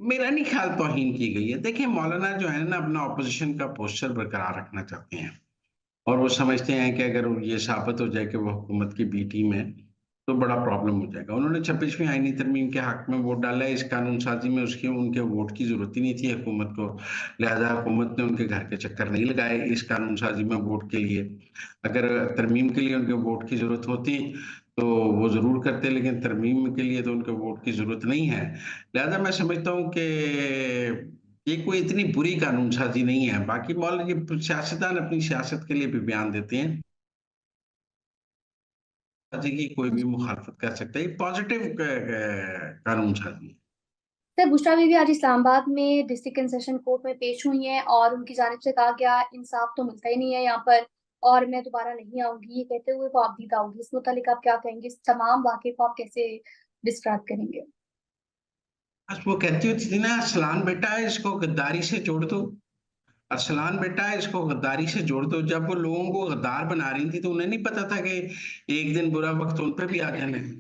मेरा नहीं ख्याल तौहीन की गई है। देखिए मौलाना जो है ना अपना ऑपोज़िशन का पोस्चर बरकरार रखना चाहते हैं और वो समझते हैं कि अगर ये साबित हो जाए कि वो हुकूमत की बी टीम है, तो बड़ा प्रॉब्लम हो जाएगा। उन्होंने 26वीं आईनी तरमीम के हक में वोट डाला है, इस कानून साज़ी में उसकी उनके वोट की ज़रूरत ही नहीं थी हुकूमत को, लिहाज़ा हुकूमत ने उनके घर के चक्कर नहीं लगाए इस कानून साज़ी में वोट के लिए। अगर तरमीम के लिए उनके वोट की ज़रूरत होती, तो वो ज़रूर करते, लेकिन तरमीम के लिए तो उनके वोट की ज़रूरत नहीं है। लिहाज़ा मैं समझता हूँ कि ये कोई इतनी बुरी कानून साज़ी नहीं है। बाकी मौल ये सियासतदान अपनी सियासत के लिए भी बयान देते हैं। साज़ी की कोई भी मुखालफत कर सकता है। ये पॉज़िटिव कानून साज़ी है। सर बुशरा बीबी आज इस्लामाबाद में डिस्ट्रिक्ट एंड सेशन कोर्ट में पेश हुई हैं और उनकी जानिब से कहा गया इंसाफ तो मिलता ही नहीं है यहाँ पर और मैं दोबारा नहीं आऊंगी, ये कहते हुए वो आपदीद आऊंगी। इस मुतालिक आप क्या कहेंगे? इस तमाम वाक़े को आप कैसे डिस्क्राइब करेंगे? बस वो कहती होती थी ना, अरसलान बेटा इसको गद्दारी से जोड़ दो। अरसलान बेटा इसको गद्दारी से जोड़ दो। जब वो लोगों को गद्दार बना रही थी तो उन्हें नहीं पता था कि एक दिन बुरा वक्त उन पे भी आ जाना है।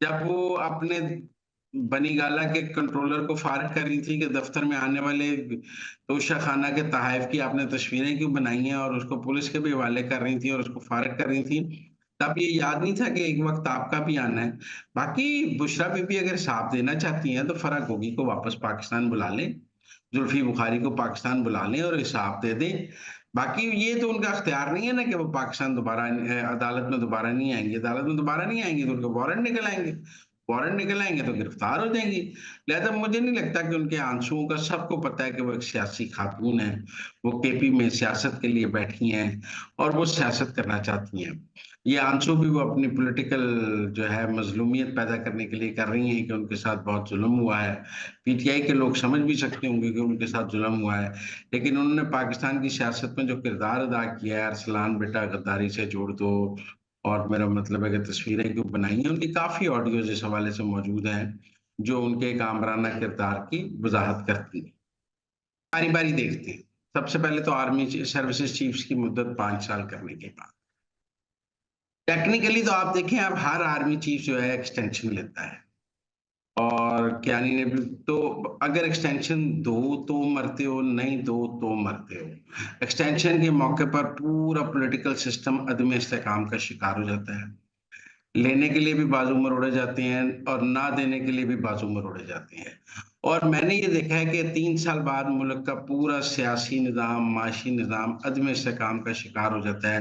जब वो अपने बनीगाला के कंट्रोलर को फारिग कर रही थी कि दफ्तर में आने वाले तोशा खाना के तहफ़ की आपने तस्वीरें क्यों बनाई हैं और उसको पुलिस के भी हवाले कर रही थी और उसको फारिग कर रही थी, तब ये याद नहीं था कि एक वक्त आपका भी आना है। बाकी बुशरा बीबी अगर साथ देना चाहती हैं तो फराह गोगी को वापस पाकिस्तान बुला लें, जुल्फी बुखारी को पाकिस्तान बुला लें और हिसाब दे दें। बाकी ये तो उनका अख्तियार नहीं है ना कि वो पाकिस्तान दोबारा अदालत में दोबारा नहीं आएँगे। अदालत में दोबारा नहीं आएँगे तो उनके वारंट निकल आएँगे। वारंट निकल आएँगे तो गिरफ्तार हो जाएँगी। लिहाज़ा मुझे नहीं लगता कि उनके आंसुओं का सबको पता है कि वो एक सियासी खातून हैं। वो केपी में सियासत के लिए बैठी हैं और वो सियासत करना चाहती हैं। ये आंसू भी वो अपनी पॉलिटिकल जो है मज़लूमियत पैदा करने के लिए कर रही हैं कि उनके साथ बहुत ज़ुल्म हुआ है। पीटीआई के लोग समझ भी सकते होंगे कि उनके साथ जुल्म हुआ है, लेकिन उन्होंने पाकिस्तान की सियासत में जो किरदार अदा किया है, अरसलान बेटा गद्दारी से जोड़ दो और मेरा मतलब है कि तस्वीरें क्यों बनाई हैं, उनकी काफ़ी ऑडियोज़ इस हवाले से मौजूद हैं, जो उनके एक आमराना किरदार की वज़ाहत करती हैं। बारी-बारी देखते हैं। सबसे पहले तो आर्मी सर्विसेज़ चीफ्स की मुद्दत 5 साल करने के बाद। टेक्निकली तो आप देखें, अब हर आर्मी चीफ जो है एक्सटेंशन लेता है। और कियानी ने भी तो अगर एक्सटेंशन दो तो मरते हो, नहीं दो तो मरते हो। एक्सटेंशन के मौके पर पूरा पॉलिटिकल सिस्टम अदम इस्तेकाम का शिकार हो जाता है। लेने के लिए भी बाजू मरोड़े जाते हैं और ना देने के लिए भी बाजू मरोड़े जाते हैं। और मैंने ये देखा है कि 3 साल बाद मुल्क का पूरा सियासी निज़ाम, माशी निज़ाम अदम इस्तेकाम का शिकार हो जाता है,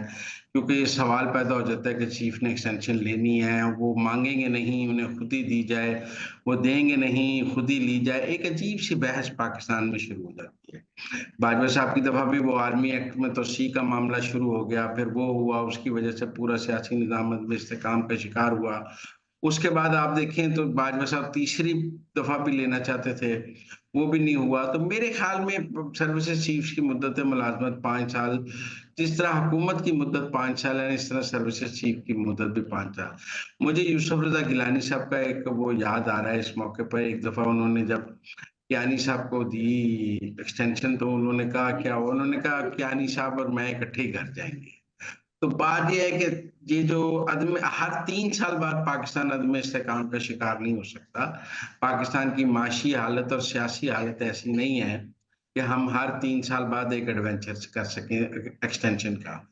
क्योंकि ये सवाल पैदा हो जाता है कि चीफ ने एक्सटेंशन लेनी है, वो माँगेंगे नहीं, उन्हें खुद ही दी जाए, वो देंगे नहीं, खुद ही ली जाए। एक अजीब-सी बहस पाकिस्तान में शुरू हो जाती है। बाजवा साहब की दफ़ा भी वो आर्मी एक्ट में तोसीक़ का मामला शुरू हो गया, फिर वो हुआ, उसकी वजह से पूरा सियासी निज़ाम अदम इस्तेकाम का शिकार हुआ। उसके बाद आप देखें तो बाजवा साहब तीसरी दफ़ा भी लेना चाहते थे, वो भी नहीं हुआ। तो मेरे ख़्याल में सर्विसेज़ चीफ्स की मुद्दत मुलाज़मत 5 साल, जिस तरह हुकूमत की मुद्दत 5 साल है, इस तरह सर्विसेज़ चीफ की मुद्दत भी 5 साल। मुझे यूसुफ रज़ा गिलानी साहब का एक वो याद आ रहा है इस मौके पर, एक दफ़ा उन्होंने जब कियानी साहब को दी एक्सटेंशन तो उन्होंने कहा क्या? उन्होंने कहा कियानी साहब और मैं इकट्ठे ही घर जाएँगे। तो बात ये है कि ये जो अदम हर 3 साल बाद पाकिस्तान अदम इस्तेकाम का शिकार नहीं हो सकता। पाकिस्तान की माशी हालत और सियासी हालत ऐसी नहीं है कि हम हर 3 साल बाद एक एडवेंचर कर सकें एक्सटेंशन का।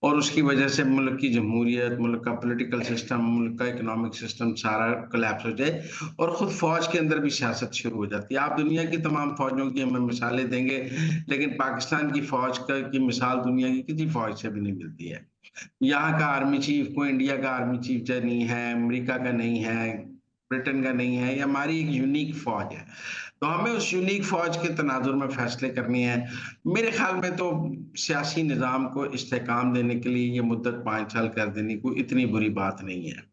और उसकी वजह से मुल्क की जमहूरियत, मुल्क का पॉलिटिकल सिस्टम, मुल्क का इकोनॉमिक सिस्टम सारा कोलैप्स हो जाए और खुद फ़ौज के अंदर भी सियासत शुरू हो जाती है। आप दुनिया की तमाम फ़ौजों की हमें मिसालें देंगे, लेकिन पाकिस्तान की फ़ौज का की मिसाल दुनिया की किसी फ़ौज से भी नहीं मिलती है। यहाँ का आर्मी चीफ कोई इंडिया का आर्मी चीफ जो नहीं है, अमेरिका का नहीं है, ब्रिटेन का नहीं है, ये हमारी एक यूनिक फ़ौज है। तो हमें उस यूनिक फ़ौज के तनाजुर में फ़ैसले करने हैं। मेरे ख़्याल में तो सियासी निज़ाम को इस्तेहकाम देने के लिए ये मुद्दत 5 साल कर देनी कोई इतनी बुरी बात नहीं है।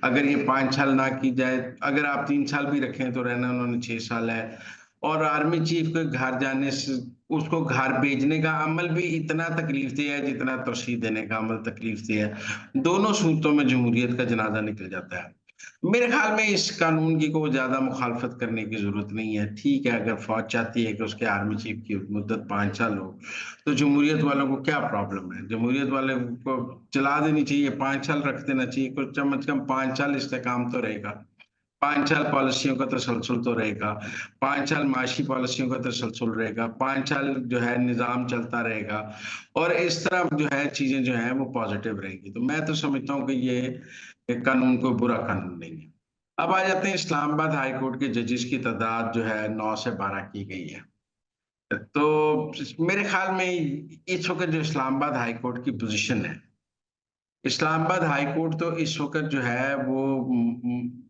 अगर ये 5 साल ना की जाए, अगर आप 3 साल भी रखें तो रहना उन्होंने 6 साल है। और आर्मी चीफ के घर जाने से उसको घर भेजने का अमल भी इतना तकलीफ़देह है जितना तोशीह देने का अमल तकलीफ़देह है। दोनों सूरतों में जमहूरियत का जनाज़ा निकल जाता है। मेरे ख़्याल में इस कानून की को ज़्यादा मुखालफत करने की ज़रूरत नहीं है। ठीक है, अगर फ़ौज चाहती है कि उसके आर्मी चीफ की मुद्दत 5 साल हो, तो जमहूरियत वालों को क्या प्रॉब्लम है? जमहूरियत वाले को चला देनी चाहिए, 5 साल रख देना चाहिए, कुछ कम से कम 5 साल इस्तेकाम तो रहेगा। 5 साल पॉलिसियों का तसलसल तो रहेगा, 5 साल माशी पॉलिसियों का तसलसल रहेगा, 5 साल जो है निज़ाम चलता रहेगा और इस तरह जो है चीज़ें जो हैं वो पॉज़िटिव रहेंगी। तो मैं तो समझता हूँ कि ये कानून कोई बुरा कानून नहीं है। अब आ जाते हैं इस्लामाबाद हाई कोर्ट के जजेस की तादाद जो है 9 से 12 की गई है। तो मेरे ख़्याल में इस वक़्त जो इस्लामाबाद हाई कोर्ट की पोज़ीशन है, इस्लामाबाद हाई कोर्ट तो इस वक़्त जो है वो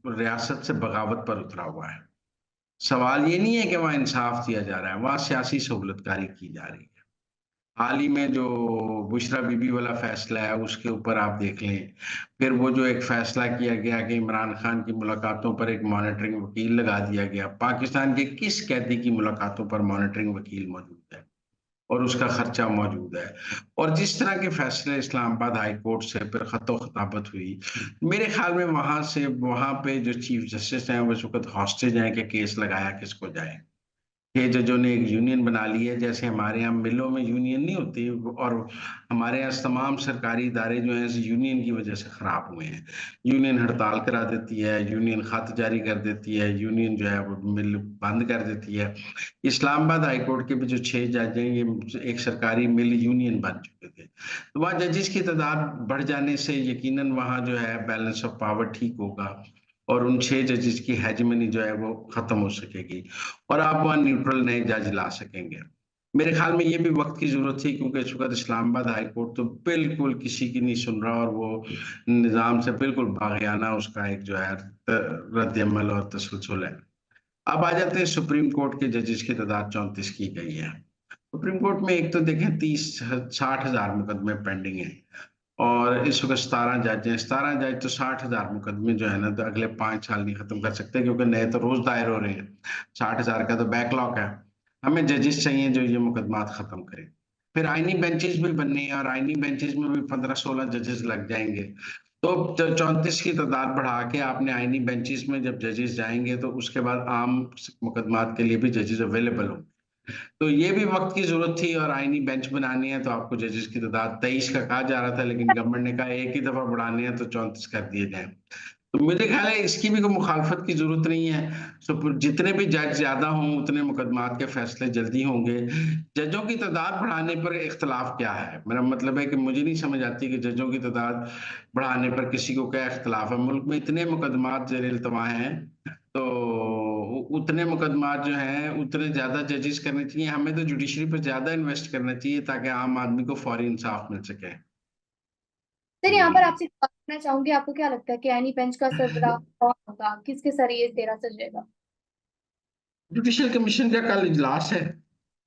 रियासत से बगावत पर उतरा हुआ है। सवाल ये नहीं है कि वहाँ इंसाफ दिया जा रहा है, वहाँ सियासी सहूलतकारी की जा रही है। हाल ही में जो बुशरा बीबी वाला फैसला है, उसके ऊपर आप देख लें। फिर वो जो एक फैसला किया गया कि इमरान खान की मुलाकातों पर एक मॉनिटरिंग वकील लगा दिया गया। पाकिस्तान के किस कैदी की मुलाकातों पर मॉनिटरिंग वकील मौजूद है? और उसका खर्चा मौजूद है। और जिस तरह के फैसले इस्लामाबाद हाई कोर्ट से फिर खतो-खताबत हुई, मेरे ख्याल में वहाँ पे जो चीफ जस्टिस हैं, वो इस वक़्त हॉस्टेज हैं कि केस लगाया किसको जाए। ये जजों ने एक यूनियन बना ली है, जैसे हमारे यहाँ मिलों में यूनियन नहीं होती और हमारे यहाँ तमाम सरकारी इदारे जो हैं इस यूनियन की वजह से खराब हुए हैं। यूनियन हड़ताल करा देती है, यूनियन खत जारी कर देती है, यूनियन जो है वो मिल बंद कर देती है। इस्लामाबाद हाई कोर्ट के भी जो 6 जज हैं, ये एक सरकारी मिल यूनियन बन चुके थे। तो वहाँ जजेस की तादाद बढ़ जाने से यकीनन वहाँ जो है बैलेंस ऑफ पावर ठीक होगा और उन 6 जजेस की हेजेमनी जो है वो खत्म हो सकेगी और आप वहाँ न्यूट्रल नए जज ला सकेंगे। मेरे ख्याल में ये भी वक़्त की ज़रूरत थी क्योंकि इस वक़्त इस्लामाबाद हाई कोर्ट तो बिल्कुल किसी की नहीं सुन रहा और वो निज़ाम से बिल्कुल बाग़ियाना उसका एक जो है रद्द-ए-अमल और तसलसल है। अब आ जाते हैं सुप्रीम कोर्ट के जजेस की तादाद 34 की गई है। सुप्रीम कोर्ट में एक तो देखें 60,000 मुकदमे पेंडिंग हैं और इस वक़्त 17 जज हैं। 17 जज तो 60,000 मुकदमे जो है ना तो अगले 5 साल नहीं खत्म कर सकते क्योंकि नए तो रोज़ दायर हो रहे हैं। 60,000 का तो बैकलॉग है। हमें जजेस चाहिए जो ये मुकदमात खत्म करें। फिर आईनी बेंचेस भी बननी है और आईनी बेंचेस में भी 15-16 जजेस लग जाएँगे। तो 34 की तादाद बढ़ा के आपने आईनी बेंचेस में जब जजेस जाएँगे तो उसके बाद आम मुकदमात के लिए भी जजेस अवेलेबल होंगे। तो ये भी वक़्त की ज़रूरत थी और आईनी बेंच बनानी है तो आपको जजेस की तादाद 23 का कहा जा रहा था लेकिन गवर्नमेंट ने कहा एक ही दफ़ा बढ़ाने हैं तो 34 कर दिए जाएँ। तो मुझे ख़्याल है इसकी भी कोई मुखालफत की ज़रूरत नहीं है। जितने भी जज ज़्यादा हों उतने मुकदमात के फ़ैसले जल्दी होंगे। जजों की तादाद बढ़ाने पर इख्तिलाफ़ क्या है? मेरा मतलब है कि मुझे नहीं समझ आती कि जजों की तादाद बढ़ाने पर किसी को क्या इख्तिलाफ़ है? मुल्क में इतने मुकदमात ज़ेर-ए-इल्तवा हैं तो उतने मुकदमात जो हैं, उतने ज़्यादा जजेस करने चाहिए। हमें तो जुडिशरी पे ज़्यादा इन्वेस्ट करना चाहिए ताकि आम आदमी को फौरी इंसाफ मिल सके। सर यहाँ पर जी। आपसे बात करना चाहूंगी, आपको क्या लगता है कि एनी बेंच का सरबराह कौन होगा, किसके सर ये डेरा सजेगा? जुडिशियल कमीशन का कल इजलास है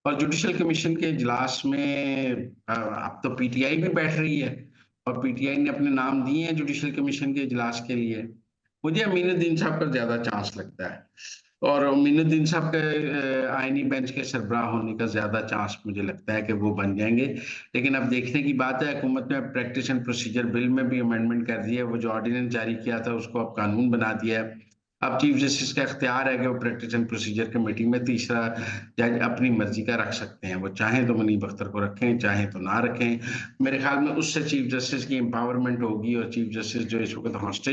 और जुडिशियल कमीशन के इजलास में अब तो पीटीआई भी बैठ रही है और पीटीआई ने अपने नाम दिए हैं जुडिशियल कमीशन के इजलास के लिए। मुझे अमीनुद्दीन साहब का ज़्यादा चांस लगता है और अमीनुद्दीन साहब के आईनी बेंच के सरबराह होने का ज़्यादा चांस मुझे लगता है कि वो बन जाएँगे। लेकिन अब देखने की बात है हुकूमत ने प्रैक्टिस एंड प्रोसीजर बिल में भी अमेंडमेंट कर दी है। वो जो ऑर्डिनेंस जारी किया था उसको अब कानून बना दिया है। अब चीफ जस्टिस का इख्तियार है कि वो प्रैक्टिस एंड प्रोसीजर कमेटी में तीसरा जज अपनी मर्ज़ी का रख सकते हैं। वो चाहें तो मुनीब अख्तर को रखें, चाहें तो ना रखें। मेरे ख़्याल में उससे चीफ जस्टिस की एम्पावरमेंट होगी और चीफ जस्टिस जो इस वक़्त हॉस्टेज